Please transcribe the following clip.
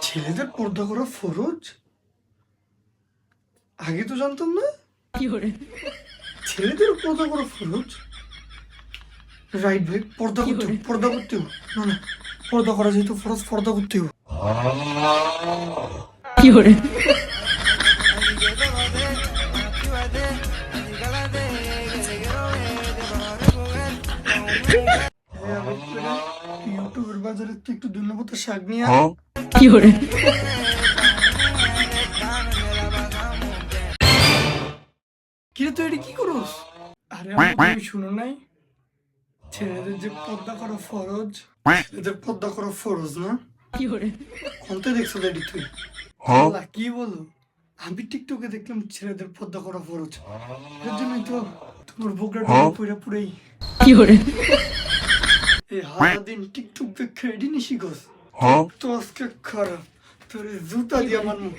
ছেলেদের পর্দা করা ফরজ? আগে তো জানতাম না। ছেলেদের পর্দা করা ফরজ? রাইট ভাই, পর্দা করতে হবে, পর্দা করতে হবে। না না, পর্দা করা যেহেতু ফরজ, পর্দা করতে হবে। ইউটিউবের বাজারে তো একটু ধন্যবাদ শাক নিয়ে কিরে তুই এটা কি করস? আরে আমি শুনো নাই, ছেলেদের যে পর্দা করা ফরজ, ছেলেদের পর্দা করা ফরজ না? কোনটা দেখছো দাদি তুই? আল্লাহ, কি বলো? আমি টিকটকে দেখলাম ছেলেদের পর্দা করা ফরজ। এর জন্যই তো তোমার বুকটা পুরো পুরাই এই সারাদিন টিকটক দেখে এডি নিশি গস। তো আজকে খারাপ, তোর জুতা দিয়ে আমার মুখ